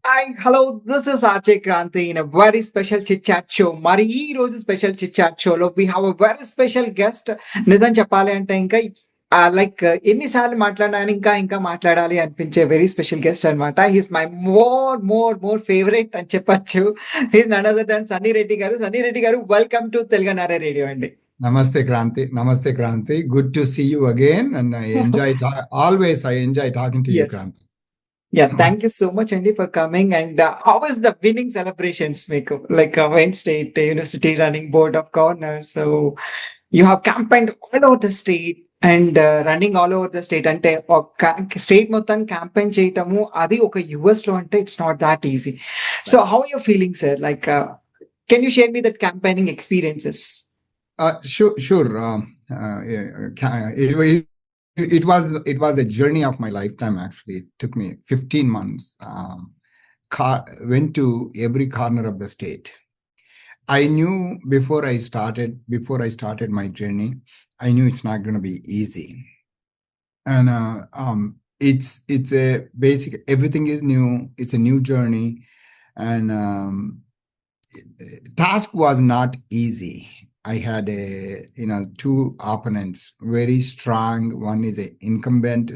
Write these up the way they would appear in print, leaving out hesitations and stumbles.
Hi, hello, this is RJ Kranthi in a very special chit chat show. Mari ee రోజు special chit chat షోలో we have a very special guest. నిజం చెప్పాలి అంటే ఇంకా like ఎన్నిసార్లు మాట్లాడినా కానీ ఇంకా ఇంకా మాట్లాడాలి అనిపించే వెరీ స్పెషల్ గెస్ట్ అన్నమాట. హీస్ మై మోర్ ఫేవరెట్ అని చెప్పొచ్చు. He's none other than Sunny Reddy garu. Sunny Reddy garu, welcome to Telugu NRI radio అండి. Namaste, Kranthi. Namaste, Kranthi. Good to see you again. And always I enjoy talking to you, Yes. Kranthi. Yeah, thank you so much, Andy, for coming. And how was the winning celebrations, make like Wayne State University running board of governors? So you have campaigned all over the state and running all over the state. అంటే state మొత్తం campaign చేయటము అది ఒక US లో అంటే it's not that easy. So how you feeling sir? Like can you share me that campaigning experiences? Sure. It was a journey of my lifetime. Actually, it took me 15 months. Went to every corner of the state. I knew before I started my journey, I knew it's not going to be easy. And it's a basic. Everything is new. It's a new journey, and task was not easy. I had two opponents, very strong. One is an incumbent,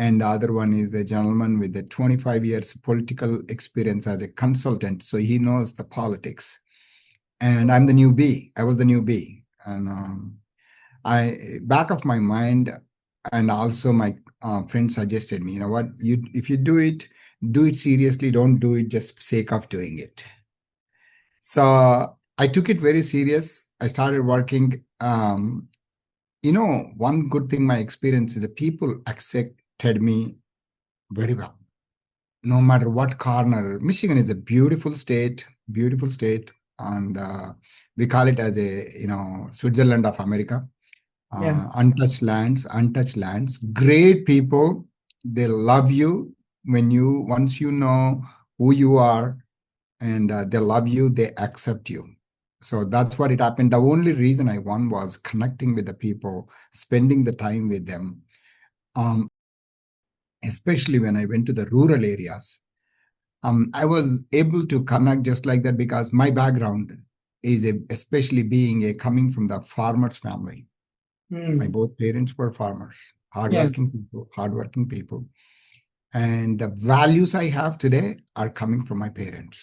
and the other one is a gentleman with the 25 years political experience as a consultant. So he knows the politics, and I'm the newbie. I was the newbie, and back of my mind, and also my friend suggested me, you know what, if you do it seriously. Don't do it just for sake of doing it. So I took it very serious. I started working. One good thing, my experience is that people accepted me very well, no matter what corner. Michigan is a beautiful state, and we call it as a Switzerland of America. Untouched lands, great people. They love you once you know who you are, and they love you, they accept you. So that's what it happened. The only reason I won was connecting with the people, spending the time with them. Especially when I went to the rural areas, I was able to connect just like that because my background is especially coming from the farmers family. My both parents were farmers, hardworking people. And the values I have today are coming from my parents.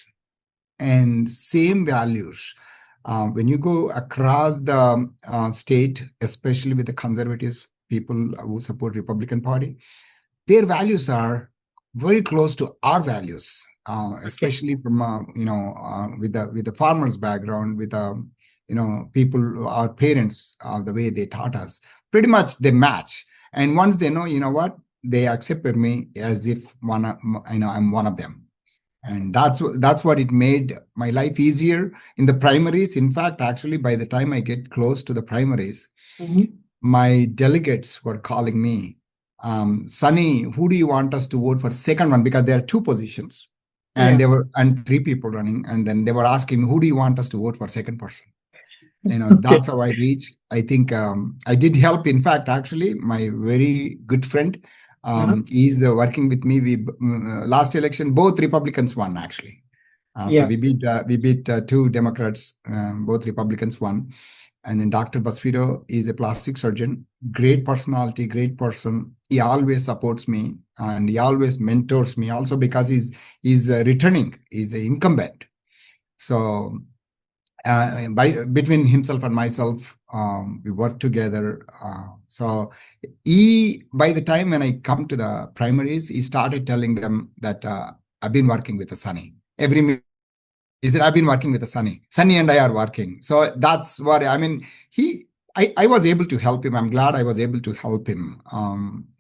And same values. When you go across the state, especially with the conservative people who support Republican Party, their values are very close to our values, especially from with the farmers' background, with people, our parents, the way they taught us. Pretty much they match. And once they know, you know what, they accepted me as if I'm one of them. And that's what it made my life easier in the primaries. In fact, actually, by the time I get close to the primaries, my delegates were calling me, Sunny, who do you want us to vote for second one? Because there are two positions, and there were three people running, and then they were asking me, who do you want us to vote for second person? That's how I reached. I think I did help. In fact, actually, my very good friend, he's working with me. We last election, both Republicans won actually. So we beat two Democrats. Both Republicans won. And then Dr. Basfido is a plastic surgeon, great personality, great person. He always supports me and he always mentors me. Also because he's returning, he's an incumbent. So between himself and myself, we work together. So by the time when I come to the primaries, he started telling them that I've been working with the Sunny. He said, I've been working with the Sunny. Sunny and I are working. So that's what, I was able to help him. I'm glad I was able to help him.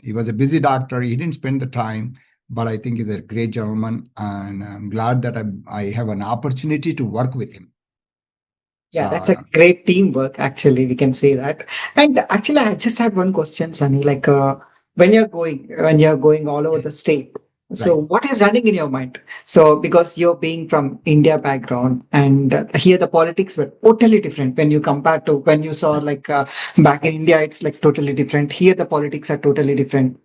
He was a busy doctor. He didn't spend the time, but I think he's a great gentleman. And I'm glad that I have an opportunity to work with him. Yeah, that's a great teamwork, actually. We can say that. And actually, I just had one question, Sunny. Like, when you're going all over the state, so what is running in your mind? So, because you're being from India background, and here the politics were totally different when you compare to when you saw back in India, it's like totally different. Here the politics are totally different.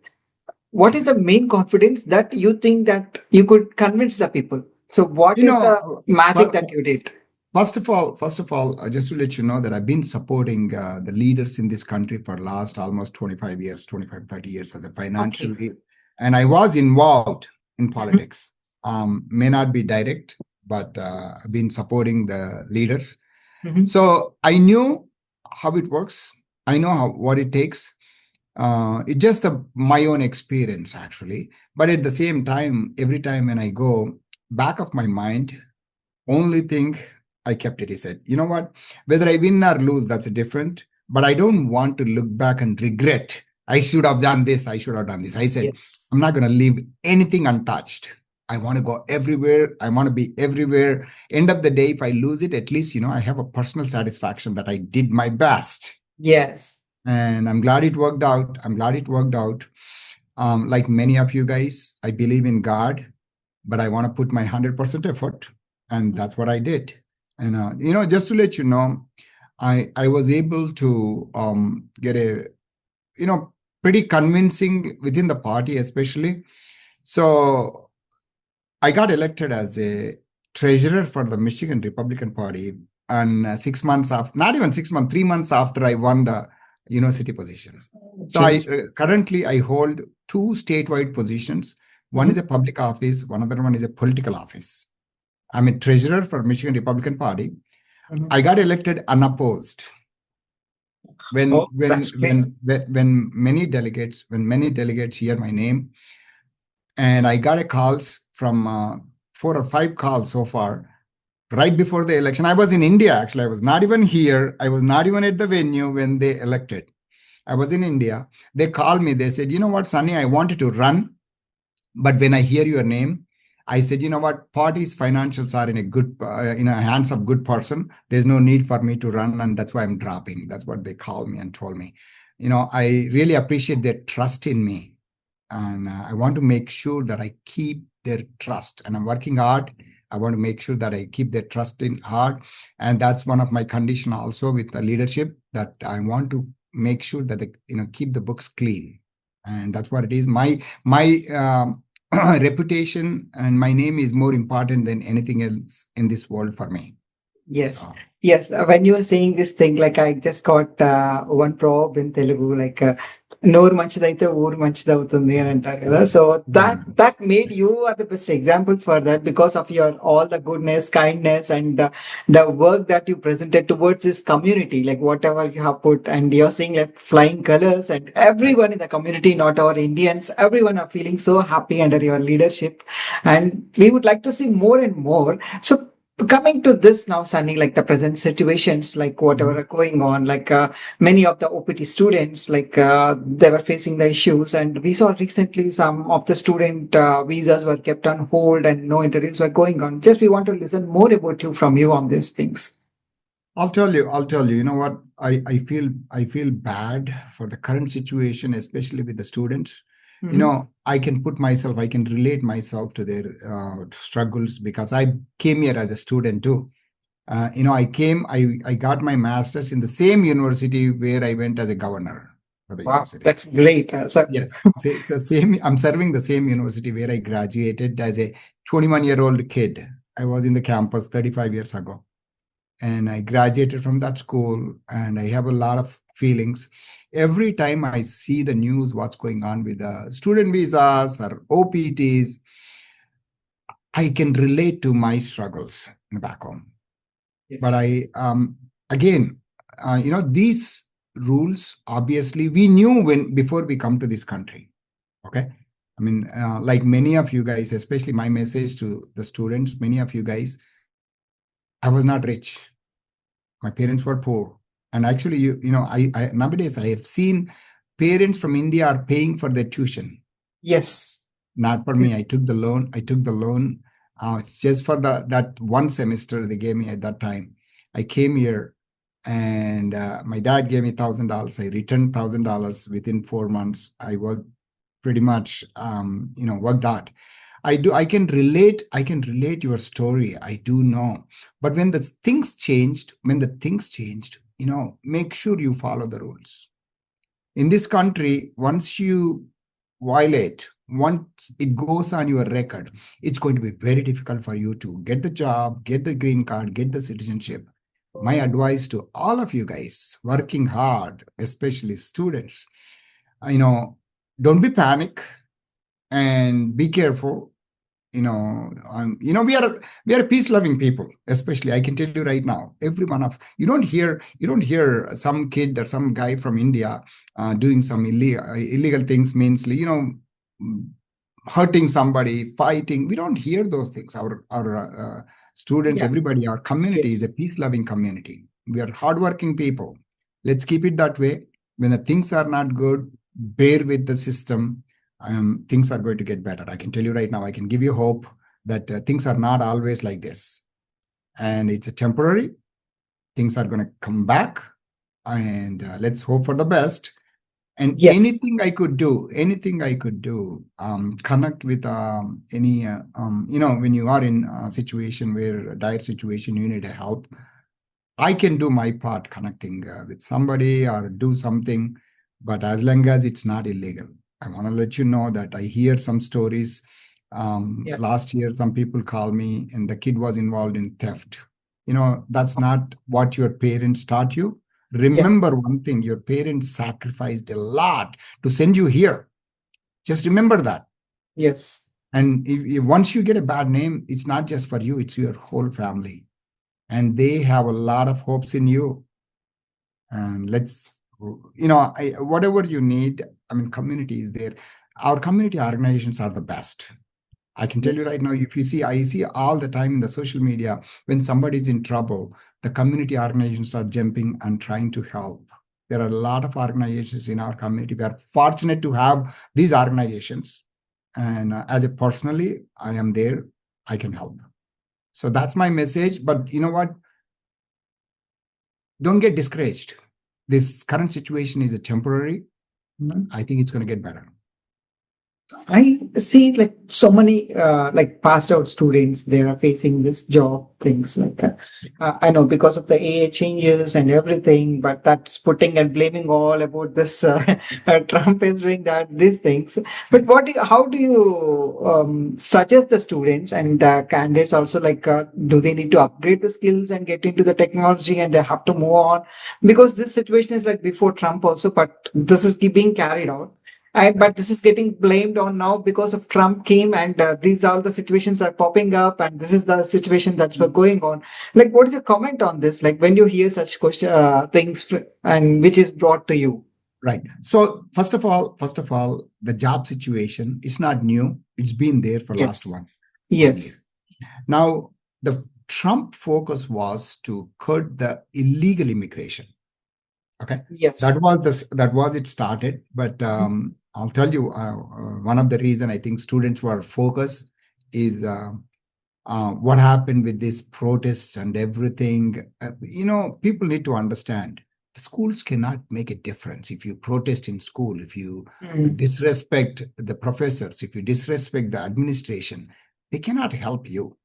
what is the main confidence that you think that you could convince the people? So what You is the know, magic but that you did? first of all, just to let you know that I've been supporting the leaders in this country for last almost 25 years, 25, 30 years as a Okay. financially, and I was involved in Mhm, politics. May not be direct, but I've been supporting the leaders. mhm. So I knew how it works. I know what it takes. It's just my own experience, actually. But at the same time, every time when I go, back of my mind, only thing I kept it, he said, you know what? Whether I win or lose, that's a different. But I don't want to look back and regret. I should have done this. I should have done this. I said, Yes. I'm not going to leave anything untouched. I want to go everywhere. I want to be everywhere. End of the day, if I lose it, at least, I have a personal satisfaction that I did my best. Yes. And I'm glad it worked out. I'm glad it worked out. Like many of you guys, I believe in God, but I want to put my 100% effort. And that's what I did. And, just to let you know, I was able to get a, pretty convincing within the party, especially. So I got elected as a treasurer for the Michigan Republican Party. And 6 months after, not even 6 months, 3 months after I won the university position. So Yes. currently I hold two statewide positions. One Mhm, is a public office, one other one is a political office. I'm a treasurer for Michigan Republican Party. mhm. I got elected unopposed. Oh, When that's when great. when many delegates hear my name, and I got a calls from 4 or 5 calls so far. Right before the election, I was in India. Actually, I was not even here. I was not even at the venue when they elected. I was in India. They called me. They said, "You know what, Sunny? I wanted to run, but when I hear your name, I said, you know what? Party's financials are in a good, in a hands of good person. There's no need for me to run, and that's why I'm dropping." That's what they called me and told me. I really appreciate their trust in me, and I want to make sure that I keep their trust. And I'm working hard. I want to make sure that I keep their trust in hard, and that's one of my condition also with the leadership, that I want to make sure that they, keep the books clean, and that's what it is. My reputation and my name is more important than anything else in this world for me. Yes. So, Yes. When you were saying this thing, like I just got one proverb in Telugu, like నోరు మంచిదైతే ఊరు మంచిది అవుతుంది అని అంటారు కదా. So mm, that made you are the best example for that because of your all the goodness, kindness, and the work that you presented towards this community, like whatever you have put, and you're seeing like flying colors, and right. everyone in the community, not our Indians, everyone are feeling so happy under your leadership, and we would like to see more and more. So coming to this now, Sunny, like the present situations, like whatever Mhm. are going on, like many of the OPT students, like they were facing the issues, and we saw recently some of the student visas were kept on hold and no interviews were going on. Just we want to listen more about you from you on these things. I'll tell you, you know what? I feel bad for the current situation, especially with the students. Mhm. I can put myself, I can relate myself to their struggles, because I came here as a student too. I got my master's in the same university where I went as a governor for the Wow, university. that's great. Yeah, it's the same. I'm serving the same university where I graduated as a 21-year-old kid. I was in the campus 35 years ago, and I graduated from that school, and I have a lot of feelings. Every time I see the news, what's going on with the student visas or OPTs, I can relate to my struggles in the back home. But Yes. I, again, these rules, obviously, we knew when before we come to this country. Okay. I mean, like many of you guys, especially my message to the students, many of you guys, I was not rich. My parents were poor. And actually, I nowadays I have seen parents from India are paying for their tuition. Yes. Not for me. I took the loan. I took the loan just for that one semester they gave me at that time. I came here, and my dad gave me $1,000. I returned $1,000 within 4 months. I worked pretty much, worked hard. I can relate your story. I do know. But when the things changed, make sure you follow the rules. In this country, once you violate once it goes on your record, it's going to be very difficult for you to get the job, get the green card, get the citizenship. My advice to all of you guys working hard, especially students, you know, don't be panic and be careful. We are peace loving people. Especially, I can tell you right now, every one of you don't hear some kid or some guy from India doing some illegal things, means hurting somebody, fighting. We don't hear those things. Our students, Yeah. everybody, our community is a Yes. peace loving community. We are hardworking people. Let's keep it that way. When the things are not good, bear with the system. Things are going to get better. I can tell you right now, I can give you hope that things are not always like this. And it's a temporary. Things are going to come back. And let's hope for the best. And Yes. anything I could do, connect with any, when you are in a situation where a dire situation, you need help. I can do my part connecting with somebody or do something, but as long as it's not illegal. I want to let you know that I hear some stories. Yeah. Last year, some people call me and the kid was involved in theft. That's not what your parents taught you. Yeah. Remember one thing, your parents sacrificed a lot to send you here. Just remember that. Yes. And if once you get a bad name, it's not just for you, it's your whole family. And they have a lot of hopes in you. And whatever you need, community is there. Our community organizations are the best. I can tell you Yes. right now, if you see, I see all the time in the social media, when somebody is in trouble, the community organizations are jumping and trying to help. There are a lot of organizations in our community. We are fortunate to have these organizations. And as a personally, I am there, I can help. So that's my message. But you know what? Don't get discouraged. This current situation is a temporary. Mhm. I think it's going to get better. I see like so many like passed out students, they are facing this job things I know because of the AI changes and everything, but that's putting and blaming all about this Trump is doing that these things. But how do you suggest the students and candidates also do they need to upgrade the skills and get into the technology and they have to move on because this situation is like before Trump also, but this is being carried out. But Right. this is getting blamed on now because of Trump came and these all the situations are popping up and this is the situation that's going on. Like, what is your comment on this? Like when you hear such things and which is brought to you? Right. So first of all, the job situation is not new. It's been there for last Yes. one year. Yes. Now, the Trump focus was to cut the illegal immigration. Okay, Yes. that was it started. But I'll tell you, one of the reason I think students were focused is what happened with this protest and everything. People need to understand the schools cannot make a difference if you protest in school, if you Mm. disrespect the professors, if you disrespect the administration, they cannot help you.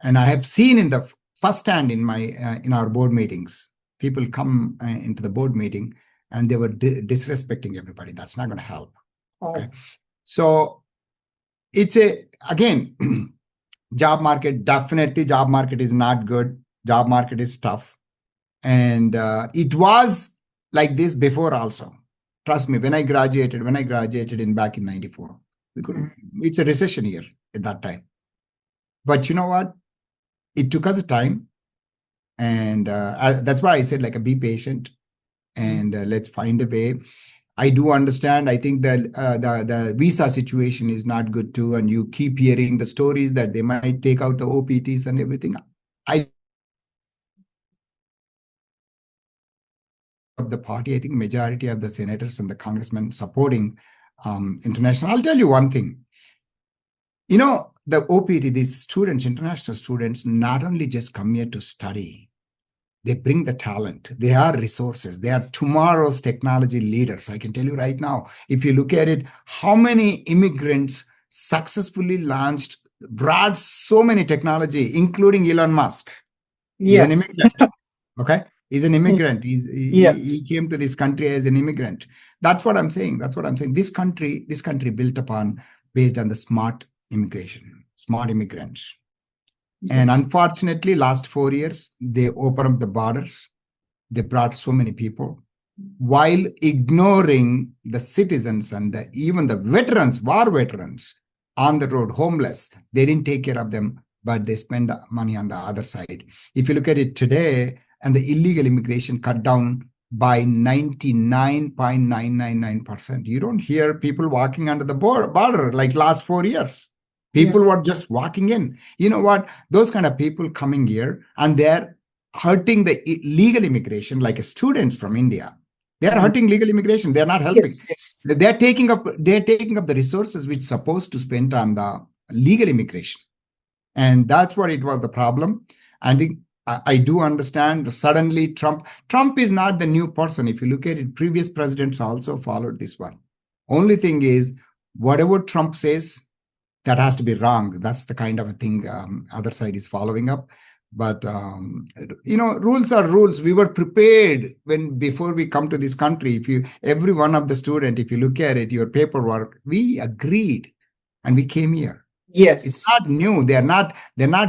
And I have seen in the first hand in our board meetings, people come into the board meeting and they were disrespecting everybody. That's not going to help. Okay, Oh. so it's a again. Job market is not good. Job market is tough, and it was like this before also. Trust me, when I graduated in back in 94, Mm. it's a recession year at that time. But you know what, it took us a time, and that's why I said be patient, Mm. and let's find a way. I do understand. I think that the visa situation is not good too, and you keep hearing the stories that they might take out the OPTs and everything. I of the party, I think majority of the senators and the congressmen supporting international. I'll tell you one thing. The OPT, these students, international students, not only just come here to study, they bring the talent. They are resources. They are tomorrow's technology leaders. I can tell you right now, if you look at it, how many immigrants successfully launched, brought so many technology, including Elon Musk. He's an Yes. immigrant. Okay. He's an immigrant. Yeah. He came to this country as an immigrant. That's what I'm saying. This country built upon based on the smart immigration, smart immigrants. And Yes. unfortunately, last 4 years, they opened up the borders. They brought so many people while ignoring the citizens and even the veterans, war veterans on the road, homeless. They didn't take care of them, but they spend money on the other side. If you look at it today, and the illegal immigration cut down by 99.999%. You don't hear people walking under the border like last 4 years. People were just walking in. You know what? Those kind of people coming here, and they're hurting the illegal immigration, like students from India. They are hurting legal immigration. They are not helping. Yes. They're taking up the resources which supposed to spend on the legal immigration. And that's what it was the problem. I think I do understand. Suddenly, Trump is not the new person. If you look at it, previous presidents also followed this one. Only thing is, whatever Trump says, that has to be wrong. That's the kind of a thing other side is following up. But rules are rules. We were prepared before we come to this country. Every one of the student, if you look at it, your paperwork, we agreed, and we came here. Yes. It's not new. They're not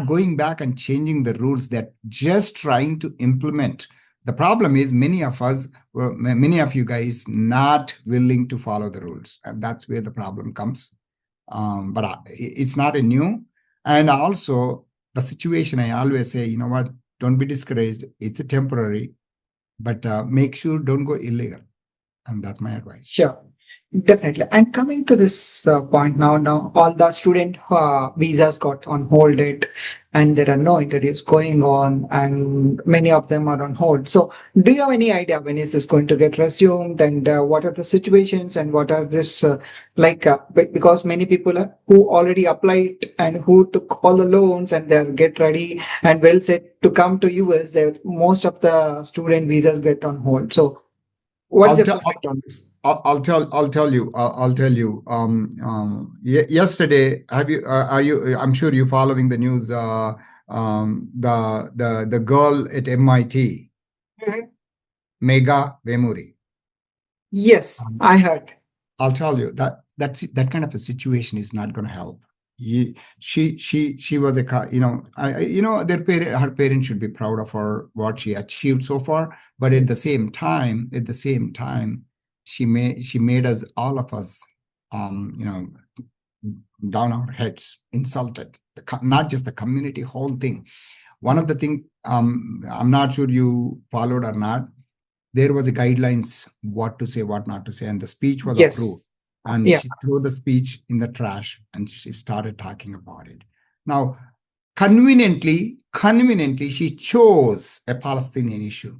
going back and changing the rules. They're just trying to implement. The problem is many of you guys not willing to follow the rules, and that's where the problem comes. But it's not a new. And also the situation, I always say, you know what, don't be discouraged. It's a temporary, but make sure don't go illegal. And that's my advice. Sure. Definitely. And coming to this point now all the student visas got on hold it, and there are no interviews going on, and many of them are on hold. So do you have any idea when is this going to get resumed, and what are the situations, and what are this because many people who already applied and who took all the loans and they're get ready and well set to come to US, most of the student visas get on hold. So what is your point on this? I'll tell you. Yesterday, are you? I'm sure you're following the news. The girl at MIT, Megha Vemuri. Yes, I heard. I'll tell you that kind of a situation is not going to help. She was her parents should be proud of her, what she achieved so far. But at the same time, she made us, all of us, down our heads, insulted. Not just the community, whole thing. One of the thing, I'm not sure you followed or not. There was a guidelines what to say, what not to say, and the speech was approved. And she threw the speech in the trash, and she started talking about it. Now, conveniently, she chose a Palestinian issue.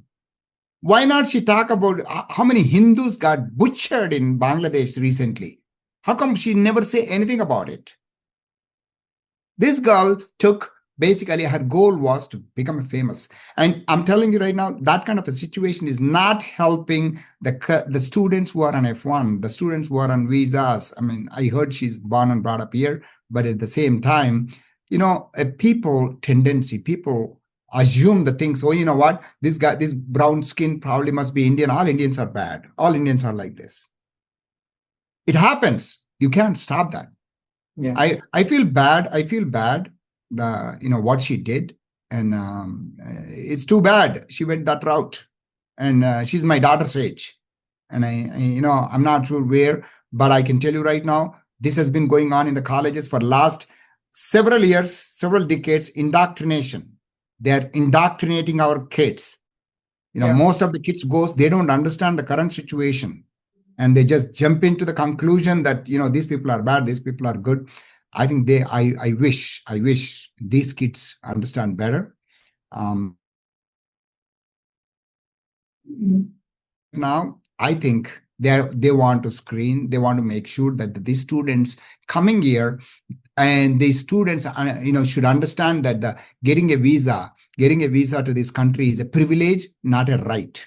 Why not she talk about how many Hindus got butchered in Bangladesh recently? How come she never say anything about it? This girl basically, her goal was to become famous. And I'm telling you right now, that kind of a situation is not helping the students who are on F1, the students who are on visas. I mean, I heard she's born and brought up here, but at the same time, people assume the things. Oh, you know what? This guy, this brown skin probably must be Indian. All Indians are bad. All Indians are like this. It happens. You can't stop that. Yeah. I feel bad. What she did, and it's too bad she went that route. And she's my daughter's age, and I'm not sure where, but I can tell you right now, this has been going on in the colleges for last several years, several decades. Indoctrination. They're indoctrinating our kids. Most of the kids they don't understand the current situation, and they just jump into the conclusion that these people are bad, these people are good. I think I wish these kids understand better. Now, I think they want to screen. They want to make sure that these students coming here, and these students, should understand that getting a visa to this country is a privilege, not a right.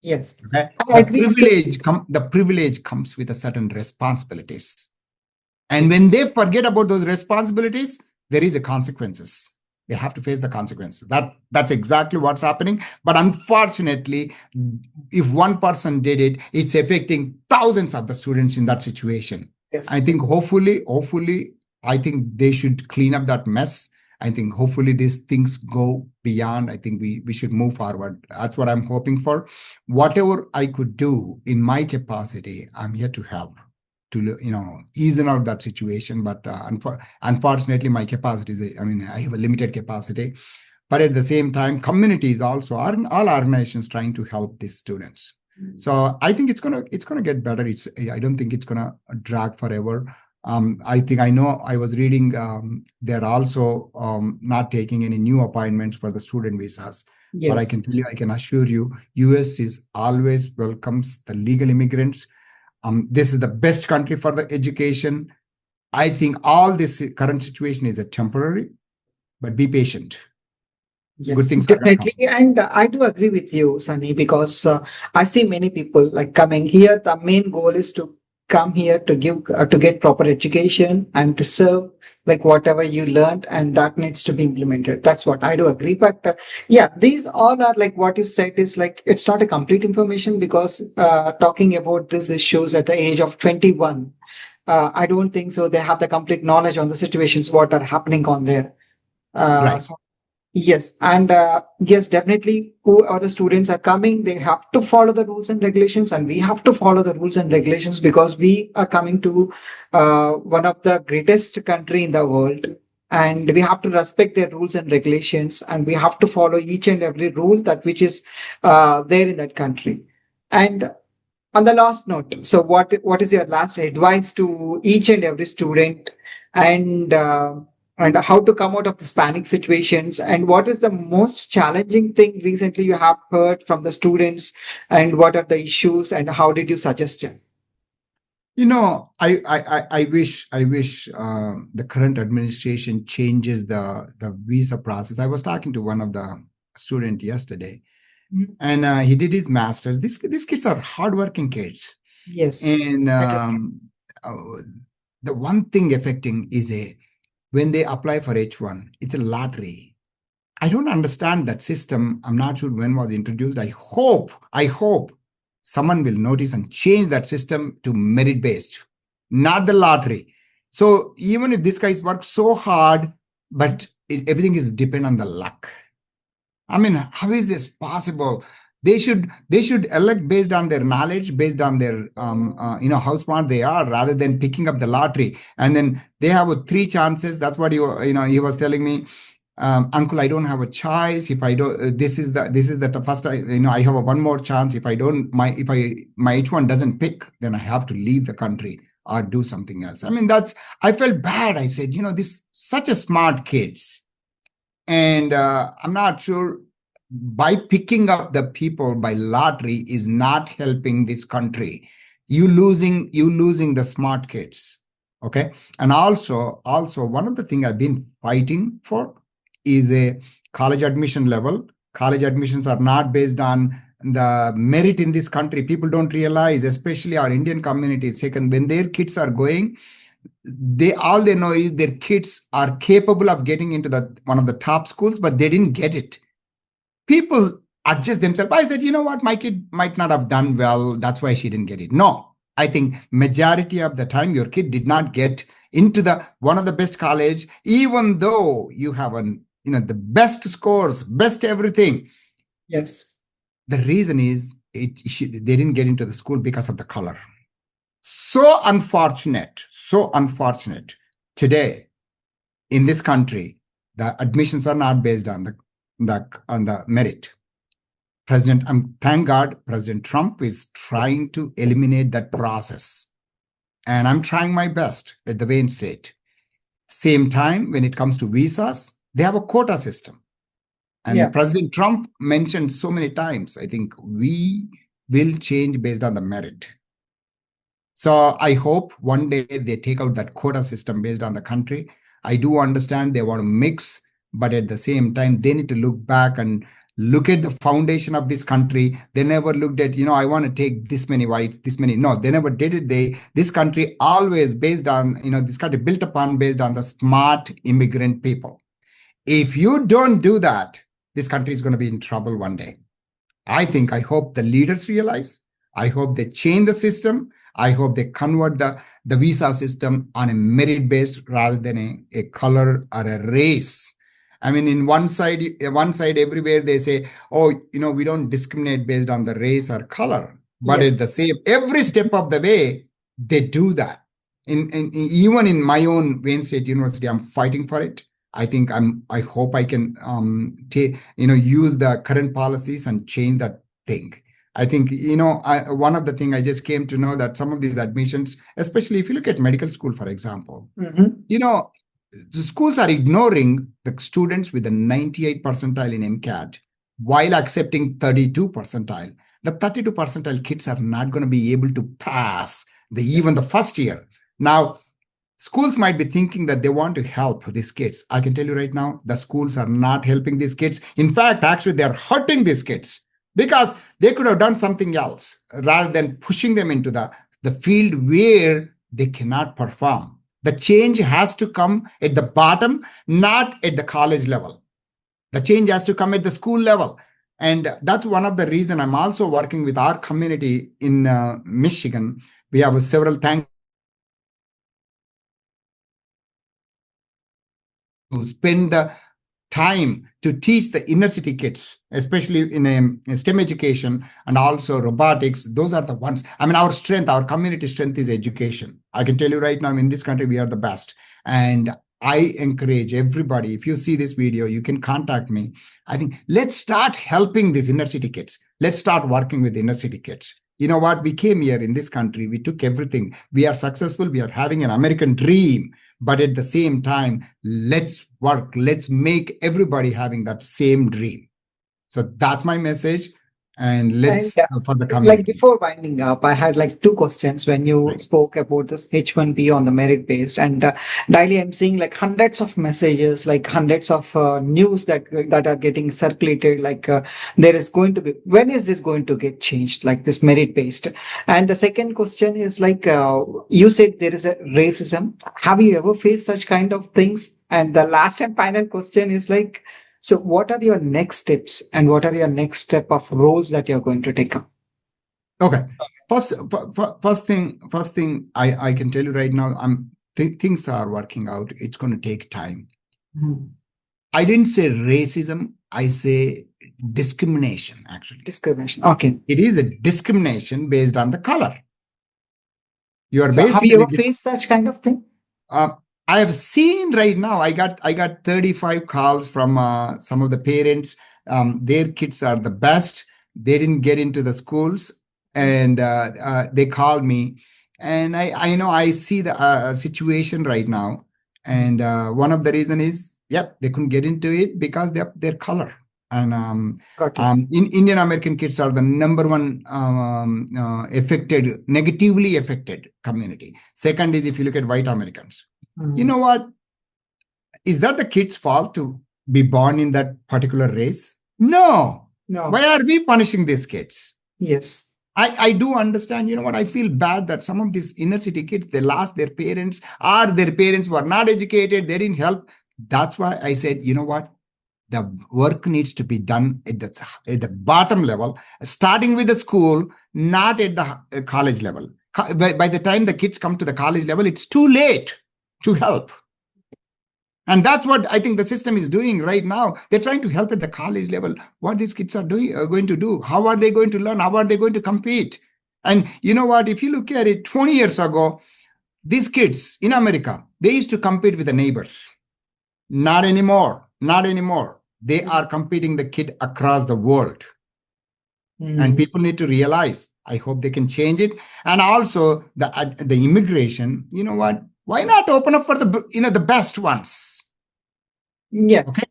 Yes, okay? The privilege comes with a certain responsibilities. And when they forget about those responsibilities, there is a consequences. They have to face the consequences. That's exactly what's happening. But unfortunately, if one person did it, it's affecting thousands of the students in that situation. I Yes. think hopefully, I think they should clean up that mess. I think hopefully these things go beyond. I think we should move forward. That's what I'm hoping for. Whatever I could do in my capacity, I'm here to help to ease out that situation. But unfortunately, my capacity is, I mean, I have a limited capacity. But at the same time, communities also are all organizations trying to help these students. So I think it's gonna get better. I don't think it's gonna drag forever. I think I know I was reading they're also not taking any new appointments for the student visas. But I Yes. can tell you, I can assure you, US is always welcomes the legal immigrants. This is the best country for the education. I think all this current situation is a temporary, but be patient. Good Yes, things are gonna come. definitely. And I do agree with you, Sunny, because I see many people like coming here. The main goal is to come here to give, to get proper education and to serve like whatever you learned, and that needs to be implemented. That's what I do agree. But yeah, these all are like what you said is like it's not a complete information because talking about these issues at the age of 21, I don't think so. They have the complete knowledge on the situations what are happening on there. Right. So yes, and yes, definitely, who are the students are coming, they have to follow the rules and regulations, and we have to follow the rules and regulations because we are coming to one of the greatest country in the world, and we have to respect their rules and regulations, and we have to follow each and every rule that which is there in that country. And on the last note, so what is your last advice to each and every student, and and how to come out of these panic situations, and what is the most challenging thing recently you have heard from the students, and what are the issues, and how did you suggest it? I wish the current administration changes the visa process. I was talking to one of the student yesterday, Mhm. and he did his masters. These kids are hardworking kids, Yes, and I do. uh, the one thing affecting is when they apply for H1, it's a lottery. I don't understand that system. I'm not sure when was introduced. I hope someone will notice and change that system to merit based, not the lottery. So even if this guys work so hard, but everything is depend on the luck. I mean, how is this possible? They should elect based on their knowledge, based on their how smart they are, rather than picking up the lottery. And then they have three chances. That's what he was telling me, uncle, I don't have a choice. If I don't, this is the first. I have one more chance. If I don't, my H1 doesn't pick, then I have to leave the country or do something else. I mean, I felt bad. I said, this such a smart kids, and I'm not sure by picking up the people by lottery is not helping this country. You losing the smart kids. Okay. And also one of the thing I've been fighting for is a college admission level. College admissions are not based on the merit in this country. People don't realize, especially our Indian communities, second, when their kids are going, they know is their kids are capable of getting into the one of the top schools, but they didn't get it. People adjust themselves. I said, you know what, my kid might not have done well, that's why she didn't get it. No, I think majority of the time your kid did not get into the one of the best college, even though you have the best scores, best everything. Yes, The reason is they didn't get into the school because of the color. So unfortunate, so unfortunate. Today in this country, the admissions are not based on the merit. Thank God, President Trump is trying to eliminate that process, and I'm trying my best at the Wayne State. Same time, when it comes to visas, they have a quota system, yeah. and President Trump mentioned so many times. I think we will change based on the merit. So I hope one day they take out that quota system based on the country. I do understand they want to mix, but at the same time, they need to look back and look at the foundation of this country. They never looked at, I want to take this many whites, this many. No, they never did it. This country always based on, this country built upon based on the smart immigrant people. If you don't do that, this country is going to be in trouble one day. I hope the leaders realize. I hope they change the system. I hope they convert the visa system on a merit based rather than a color or a race. I mean, in one side everywhere they say, oh, we don't discriminate based on the race or color. But at Yes. the same, every step of the way, they do that. Even in my own Wayne State University, I'm fighting for it. I hope I can use the current policies and change that thing. I think, one of the things I just came to know that some of these admissions, especially if you look at medical school, for example, the schools are ignoring the students with a 98 percentile in MCAT while accepting 32 percentile. The 32 percentile kids are not going to be able to pass even the first year. Now, schools might be thinking that they want to help these kids. I can tell you right now, the schools are not helping these kids. In fact, actually, they're hurting these kids because they could have done something else rather than pushing them into the field where they cannot perform. The change has to come at the bottom, not at the college level. The change has to come at the school level. And that's one of the reasons I'm also working with our community in Michigan. We have several thanks to spend the time to teach the inner city kids, especially in STEM education and also robotics. Those are the ones. I mean, our community strength is education. I can tell you right now, in this country, we are the best. And I encourage everybody, if you see this video, you can contact me. I think let's start helping these inner city kids. Let's start working with inner city kids. You know what? We came here in this country. We took everything. We are successful. We are having an American dream. But at the same time, let's work. Let's make everybody having that same dream. So that's my message. And let's for the community. Like before winding up, I had like two questions when you spoke about this H1B on the merit based, and daily I'm seeing like hundreds of messages, like hundreds of news that are getting circulated. Like there is going to be, when is this going to get changed? Like this merit based. And the second question is like you said there is a racism. Have you ever faced such kind of things? And the last and final question is like, so what are your next steps and what are your next step of roles that you're going to take up? Okay. First thing I can tell you right now, things are working out. It's going to take time. I didn't say racism. I say discrimination, actually. Discrimination. Okay. It is a discrimination based on the color. You are So have basically you ever faced such kind of thing? I have seen right now, I got 35 calls from some of the parents. Their kids are the best. They didn't get into the schools, and they called me. And I know I see the situation right now. And one of the reason is, they couldn't get into it because they have their color. And Indian American kids are the number one negatively affected community. Second is if you look at white Americans. You know what? Is that the kid's fault to be born in that particular race? No. Why are we punishing these kids? Yes. I do understand. You know what? I feel bad that some of these inner city kids, they lost their parents, or their parents were not educated. They didn't help. That's why I said, you know what? The work needs to be done at the bottom level, starting with the school, not at the college level. By the time the kids come to the college level, it's too late to help. And that's what I think the system is doing right now. They're trying to help at the college level. What these kids are going to do? How are they going to learn? How are they going to compete? And you know what? If you look at it, 20 years ago, these kids in America, they used to compete with the neighbors. Not anymore. Not anymore. They are competing the kid across the world. And people need to realize, I hope they can change it. And also the immigration, you know what? Why not open up for the best ones? Yeah. Okay.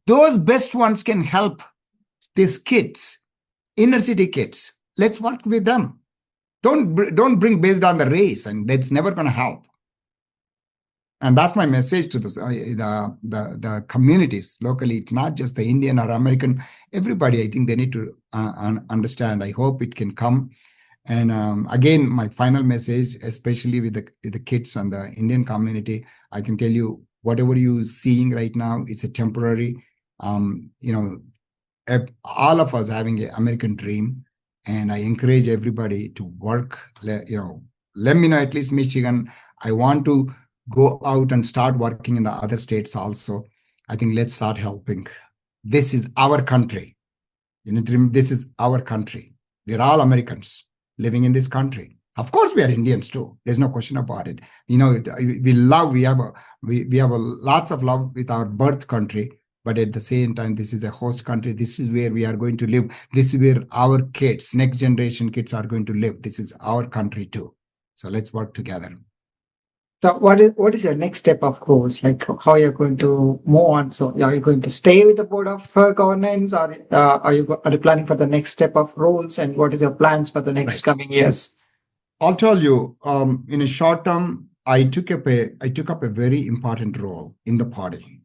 Those best ones can help these kids, inner city kids. Let's work with them. Don't bring based on the race, and that's never going to help. And that's my message to the communities locally. It's not just the Indian or American. Everybody, I think they need to understand. I hope it can come. And again, my final message, especially with the kids and the Indian community, I can tell you, whatever you're seeing right now, it's a temporary. All of us having an American dream, and I encourage everybody to work. Let me know at least Michigan. I want to go out and start working in the other states also. I think let's start helping. This is our country. You need to remember, this is our country. We're all Americans living in this country. Of course, we are Indians too. There's no question about it. We love, we have lots of love with our birth country. But at the same time, this is a host country. This is where we are going to live. This is where our kids, next generation kids are going to live. This is our country too. So let's work together. So what is your next step of course? Like how you're going to move on? So are you going to stay with the board of governance, or are you planning for the next step of roles? And what is your plans for the next coming years? I'll tell you. In a short term, I took up a very important role in the party.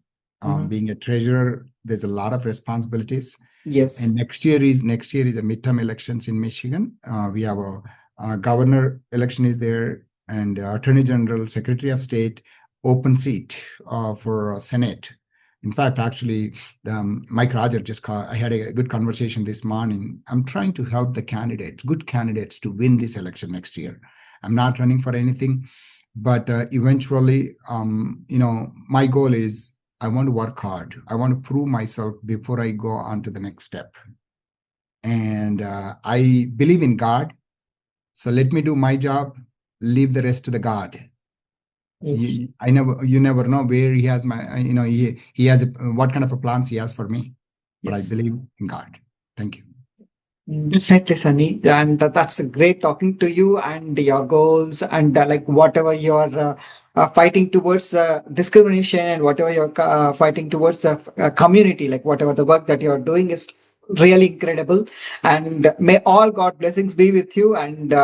Being a treasurer, there's a lot of responsibilities. Yes. And next year is a midterm elections in Michigan. We have a governor election is there, and attorney general, secretary of state, open seat for Senate. In fact, actually, Mike Roger just called. I had a good conversation this morning. I'm trying to help the good candidates to win this election next year. I'm not running for anything, but eventually, my goal is I want to work hard. I want to prove myself before I go on to the next step. And I believe in God. So let me do my job, leave the rest to the God. Yes. You never know where he has he has what kind of a plans he has for me. But Yes. I believe in God. Thank you. Definitely, Sunny, and that's great talking to you and your goals and like whatever you're fighting towards discrimination, and whatever you're fighting towards community, like whatever the work that you're doing is really incredible. And may all God blessings be with you, and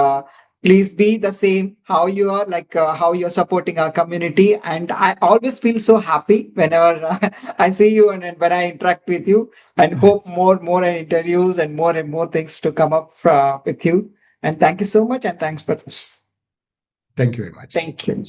please be the same how you are, like how you're supporting our community. And I always feel so happy whenever I see you and when I interact with you, and hope more interviews and more things to come up with you. And thank you so much, and thanks for this. Thank you very much. Thank you.